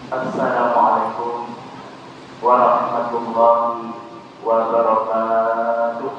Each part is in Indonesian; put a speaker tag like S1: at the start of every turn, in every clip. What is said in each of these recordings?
S1: Assalamualaikum warahmatullahi wabarakatuh.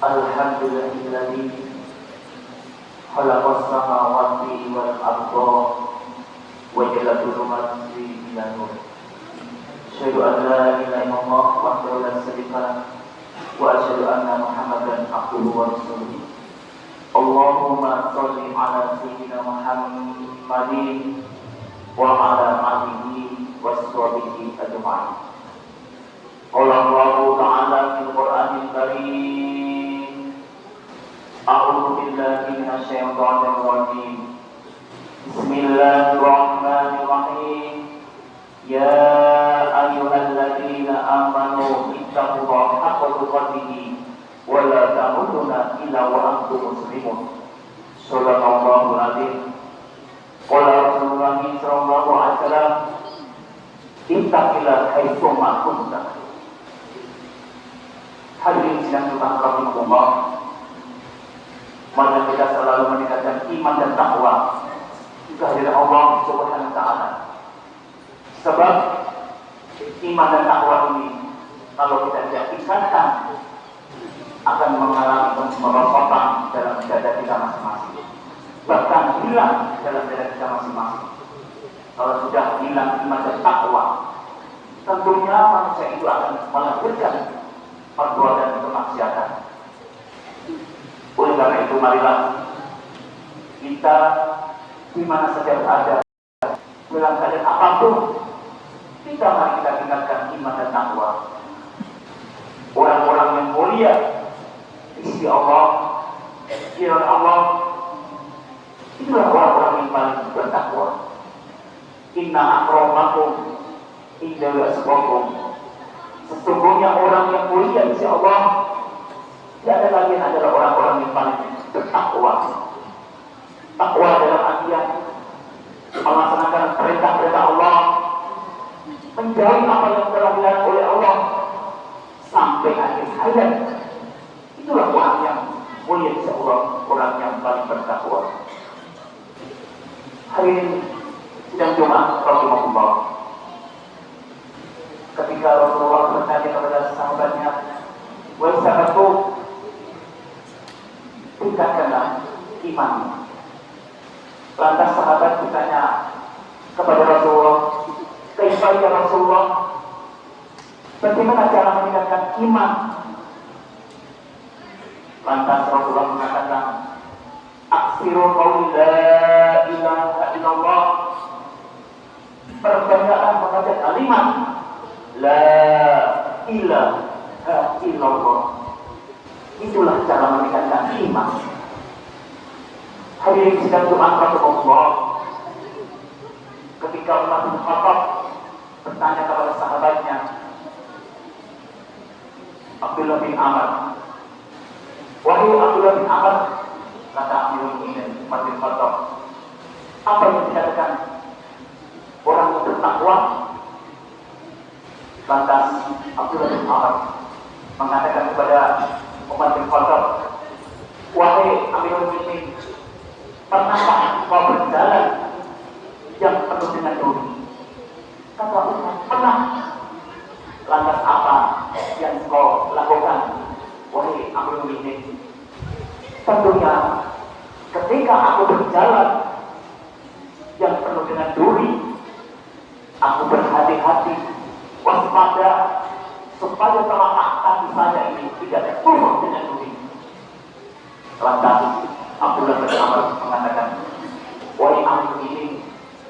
S1: Alhamdulillahilladzi khalaqas samawati wal arda wa ja'ala dhulumati minan nur. Asyhadu an la ilaha illallah wahdahu la syarika lah wa asyhadu anna Muhammadan abduhu wa rasuluh. Allahumma shalli ala sayyidina Muhammadin wa ala alihi washabihi ajma'in. Qala Allahu ta'ala fil Qur'anil Karim. A'udzu billahi minasyaitonir rajim. Bismillahirrahmanirrahim. Ya ayyuhalladzina amanu ittaqullaha haqqa tuqatih wa la tamutunna illa wa antum muslimun. Shallallahul alaihi. Qala Rasulullah sallallahu alaihi wasallam, ittaqillaha haitsu ma kunta. Hadirin sidang Jumat rahimahullah, mari kita selalu meningkatkan iman dan takwa kehadiran Allah Subhanahu wa taala. Sebab iman dan takwa ini kalau kita tidak tingkatkan akan mengalami kemerosotan dalam dada kita masing-masing, bahkan hilang dalam dada kita masing-masing. Kalau sudah hilang iman dan takwa, tentunya manusia itu akan melanjutkan perbuatan kemaksiatan. Oleh karena itu, marilah kita di mana saja berada, dalam keadaan apapun, mari kita tingkatkan iman dan takwa. Orang-orang yang mulia di sisi Allah, di hadapan Allah, itulah orang-orang yang paling bertakwa. Inna akramakum inda atqakum. Sesungguhnya orang yang mulia di sisi Allah tidak ada lagi adalah orang-orang yang paling bertakwa. Takwa dalam artian melaksanakan perintah-perintah Allah, menjauhi apa yang telah dilarang oleh Allah sampai akhir hayat. Itulah orang yang mulia di sisi Allah, orang yang paling bertakwa. Hari ini sidang Jumat rahimahullah, ketika Rasulullah bertanya kepada sahabatnya, wahai sahabatku, tingkatkanlah iman. Lantas sahabat bertanya kepada Rasulullah, kaifa ya Rasulullah, bagaimana cara meningkatkan iman? Lantas Rasulullah mengatakan, aksiru qauli la ilaha illallah, perbanyaklah mengucap kalimat la ilaha illallah. Itulah cara meningkatkan iman. Hadirin sidang Jumat Rasulullah, ketika Umar bin Khattab bertanya kepada sahabatnya Abdullah bin Amr, wahai Abdullah bin Amr, kata Amirul Mukminin Umar bin Khattab, apa yang dikatakan orang yang bertakwa? Lantas Abdullah bin Amr mengatakan kepada Umar bin Khattab, wahai Amirul Mukminin, pernahkah kau berjalan yang penuh dengan duri? Kata Umar, pernah. Lantas apa yang kau lakukan, wahai Amirul Mukminin? Tentunya ketika aku berjalan yang penuh dengan duri, aku berhati-hati, waspada, supaya telapak kaki saya ini tidak penuh dengan duri. Lantas Abdullah bin Amr mengatakan, wahai Amirul Mukminin,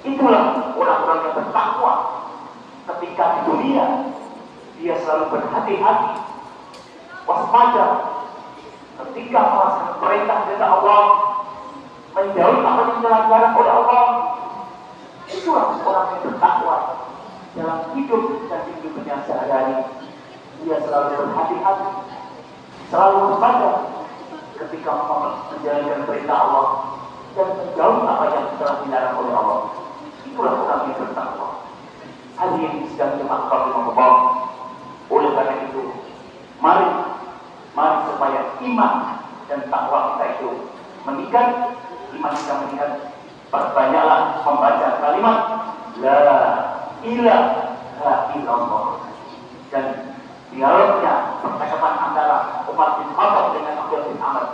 S1: itulah orang-orang yang bertakwa. Ketika di dunia dia selalu berhati-hati, waspada, ketika melaksanakan perintah dari Allah, menjauhi apa yang dilarang oleh Allah. Itulah orang yang bertakwa dalam hidup dan hidupnya sehari-hari. Dia selalu berhati-hati, selalu waspada ketika menjalankan perintah Allah dan menjauhi apa yang telah dilarang oleh Allah. Itulah orang yang bertakwa. Hadirin sedang jemaah Allah. Oleh karena itu, mari supaya iman dan takwa kita itu meningkat. Iman kita meningkat, perbanyaklah membaca kalimat La ilaha illallah. Dan dialognya, percakapan antara Umar bin Khattab dengan Abdullah bin Amr,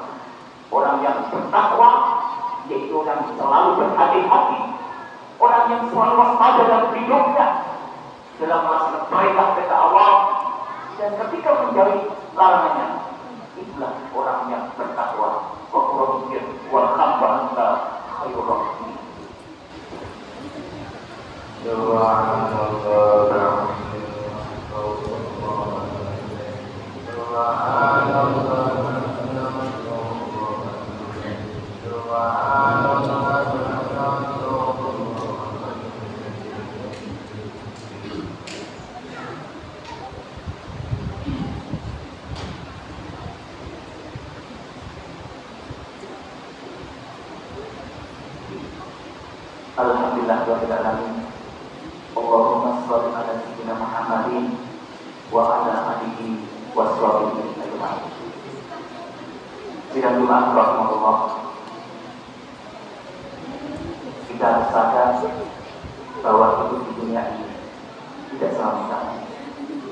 S1: orang yang bertakwa, yaitu orang yang selalu berhati-hati, orang yang selalu waspada dalam hidupnya dalam melaksanakan perintah Allah, dan ketika menjauhi larangannya, itulah orang yang bertakwa. Waqrabir wal khamranta khairur rahim. Alhamdulillah rabbil alamin. Allahumma shalli ala sayyidina Muhammadin wa ala alihi wa sahbihi ajma'in. Sidang Jumat rahmatullah. Kita harus sadar bahwa hidup di dunia ini tidak selamanya.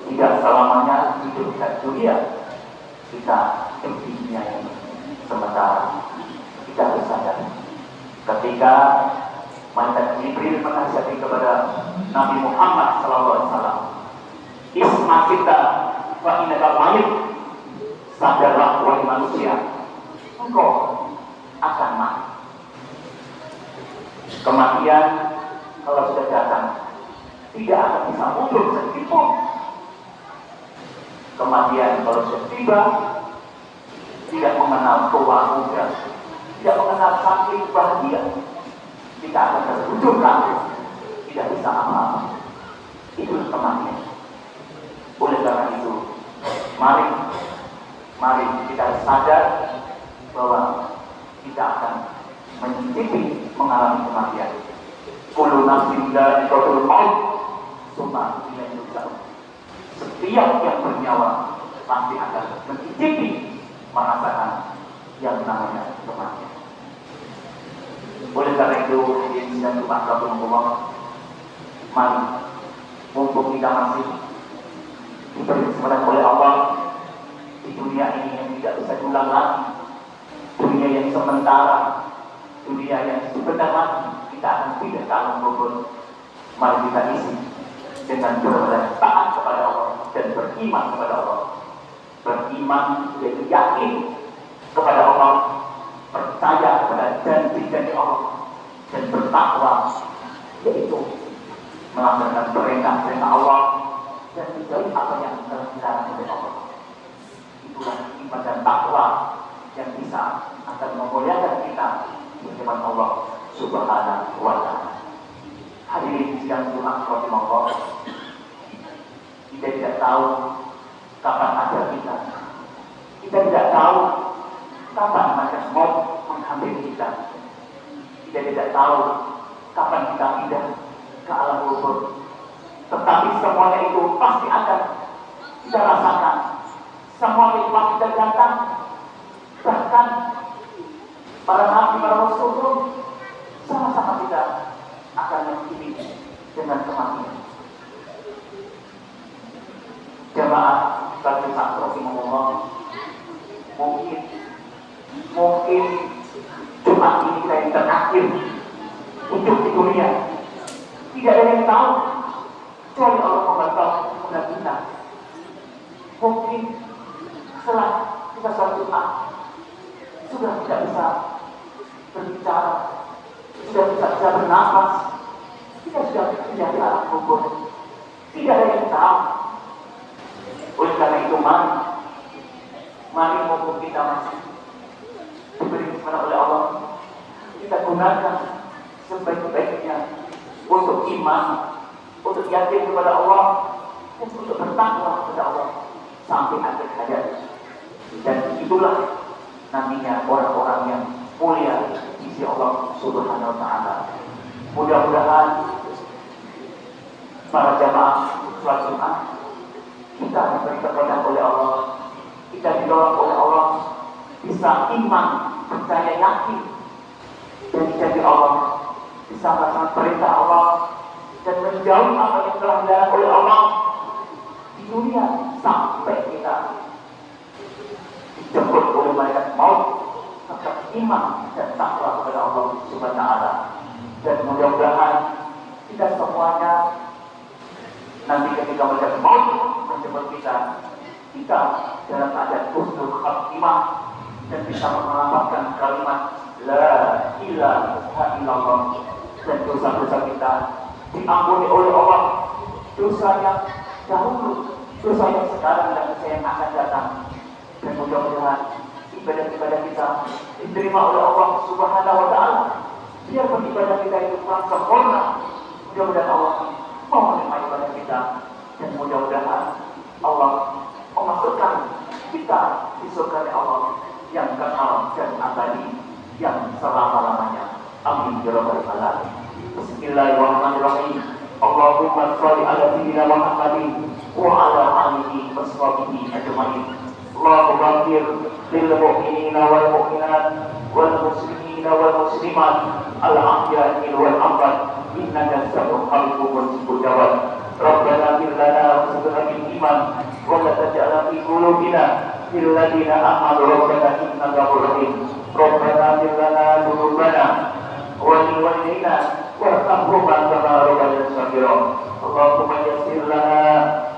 S1: Tidak selamanya hidup di dunia. Kita hidup di dunia ini sementara. Kita harus sadar ketika malaikat Jibril menasihati kepada Nabi Muhammad SAW, Isma kita wa innaka mayyit, sadarlah wahai manusia, engkau akan mati. Kematian kalau sudah datang tidak akan bisa mundur sedikitpun. Kematian kalau sudah tiba tidak mengenal tua muda, tidak mengenal sakit bahagia. Kita akan terwujud kaku, tidak bisa apa-apa. Itu kematian. Oleh karena itu, mari kita sadar bahwa kita akan mencicipi mengalami kematian. Kullu nafsin dha'iqatul maut, tsumma ilaina yurja'un. Setiap yang bernyawa pasti akan mencicipi merasakan yang namanya kematian. Oleh karena itu, ini dan Tuhan Rasulullah, mari, mumpung kita masih diberi kesempatan oleh Allah di dunia ini yang tidak bisa diulang lagi, dunia yang sementara, dunia yang sebentar lagi kita akan tidak akan kubur. Mari kita isi dengan benar taat kepada Allah dan beriman kepada Allah. Beriman yaitu yakin kepada Allah, percaya kepada janji-janji Allah, dan bertakwa yaitu melaksanakan perintah Allah dan menjauhi apa yang telah dilarang oleh Allah. Itulah iman dan takwa yang bisa akan memuliakan kita firman Allah Subhanahu wa Ta'ala. Hadirin sidang Jumat rahimahullah, kita tidak tahu kapan ajal kita. Kita tidak tahu kapan malaikat maut menghampiri kita. Kita tidak tahu kapan kita pindah ke alam kubur. Tetapi semuanya itu pasti akan kita rasakan. Semua nikmat kita datang. Bahkan para nabi, para rasul pun sama-sama kita akan menghadapi dengan kematian. Jamaah bagi Pak Rahimahullah, mungkin Jumat ini kita yang terakhir hidup di dunia. Tidak ada yang tahu kecuali Allah memberitahu kita. Mungkin setelah kita sholat Jumat sudah tidak bisa berbicara, sudah tidak bisa bernafas, kita sudah tidak di alam kubur. Tidak ada yang tahu. Oleh karena itu mari mumpung kita masih diberi kesempatan oleh Allah, kita gunakan sebaik-baiknya untuk iman, untuk yakin kepada Allah, dan untuk bertakwa kepada Allah sampai akhir hayat. Dan itulah namanya orang-orang yang mulia di sisi Allah Subhanahu wa Ta'ala. Mudah-mudahan para jamaah sholat Jumat kita diberi kekuatan oleh Allah, kita didorong oleh Allah, bisa iman, percaya, yakin dan jadi Allah, bisa melaksanakan perintah Allah dan menjauhi apa yang telah dilarang oleh Allah di dunia sampai kita dijemput oleh malaikat maut, tetap iman dan takwa kepada Allah Subhanahu wa Ta'ala. Dan mudah-mudahan kita semuanya nanti ketika malaikat maut menjemput kita dalam keadaan husnul khatimah dan bisa mengamalkan kalimat la ilaha illallah, dan dosa-dosa kita diampuni oleh Allah, dosa yang dahulu, dosa yang sekarang dan dosa yang akan datang. Dan mudah-mudahan ibadah-ibadah kita diterima oleh Allah Subhanahu wa Ta'ala. Biarpun ibadah kita itu kurang sempurna, mudah-mudahan Allah mau menerima ibadah kita, dan mudah-mudahan Allah memasukkan kita di surga Allah yang kekal dan abadi, yang selama-lamanya. Amin ya rabbal alamin. Bismillahirrahmanirrahim. Allahumma shalli ala sayyidina Muhammadin wa ala alihi wa sahbihi ajma'in. Allahumma ighfir lil mu'minina wal mu'minat wal muslimina wal muslimat al ahya'i wal amwat innaka sami'un qaribun mujibud da'wat. Rabbana ighfir lana wa zidna bil iman wa la taj'al fi qulubina lil ladzina amanu rabbana innaka ghafurur rahim. Rabbana ighfir lana dzunubana wa lil walidayna warhamhuma kama rabbayana shaghira. Allahumma yassir lana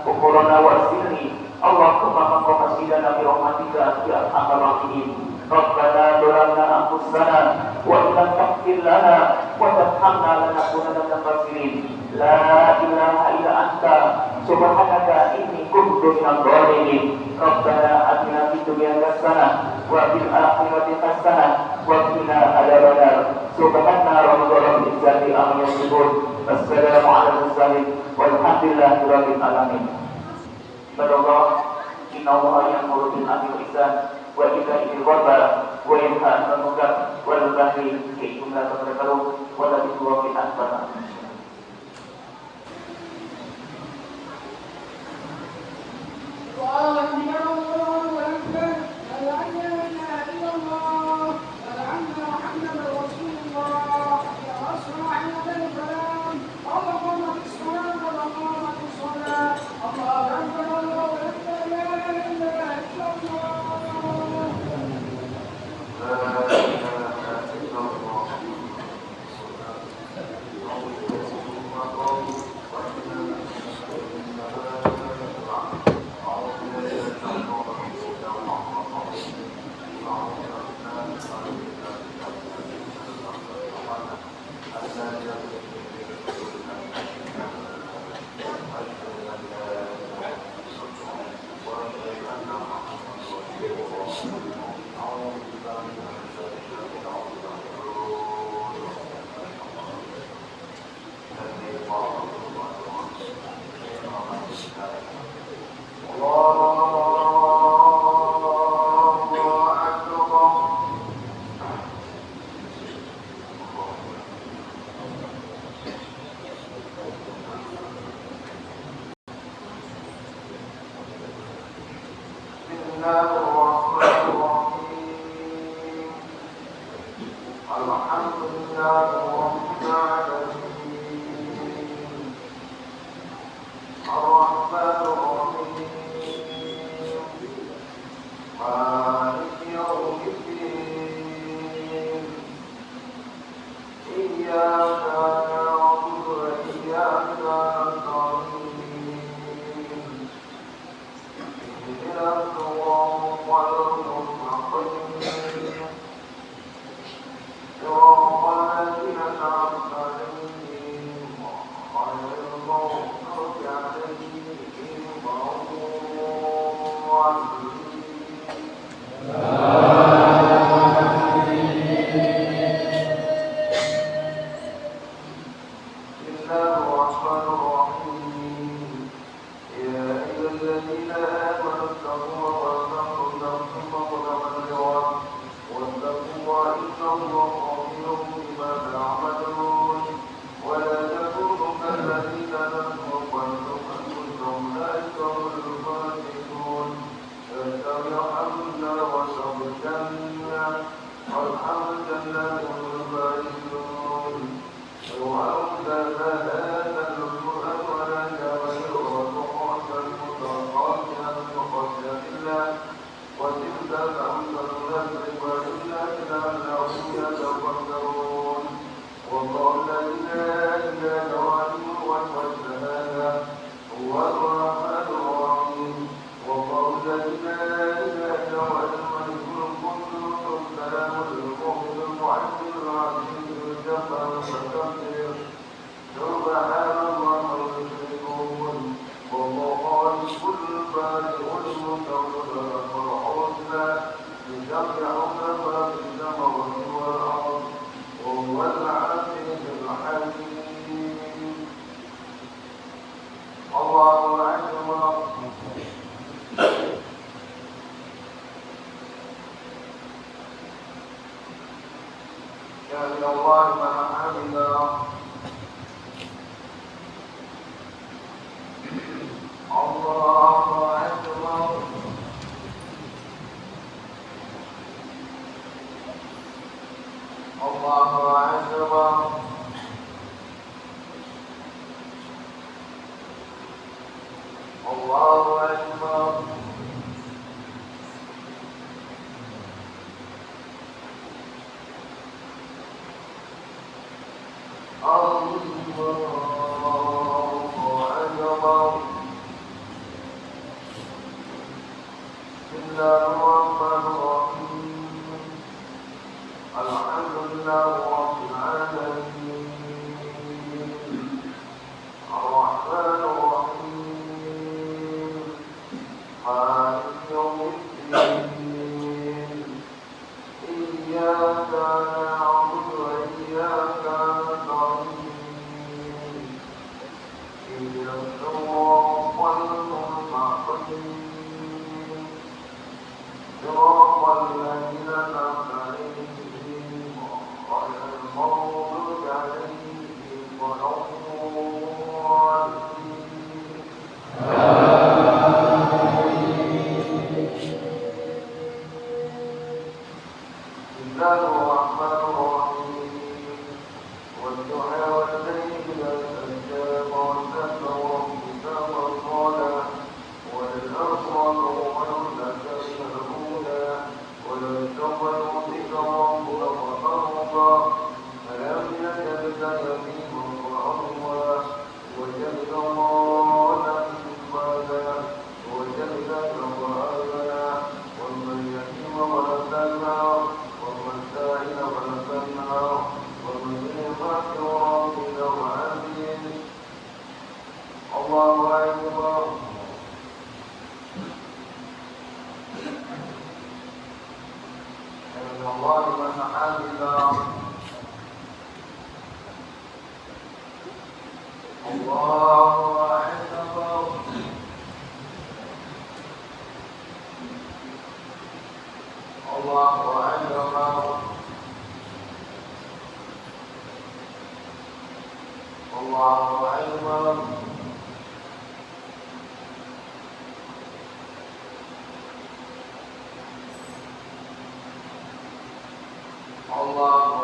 S1: umurana wassirni Allahumma maqasidana bi rahmatika ya arhamar rahimin. Rabbana zalamna anfusana wa illam taghfir lana wa tarhamna lanakunanna minal khasirin. La ilaha illa anta subhanaka inni kuntu minadh dhalimin. Rabbana atina fid dunya hasanah wa fil akhirati hasanah wa qina adzabannar. Subhana rabbika rabbil izzati amma yasifun. Wassalamu ala mursalin walhamdulillahi rabbil alamin. Ibadallah, inna Allaha ya'muru bil 'adli wal ihsan wa ita'i dzil qurba wa yanha 'anil munkar wal baghi ya'idukum la'allakum tadhakkarun wa la tuwaffiqu anfusana.
S2: Yeah.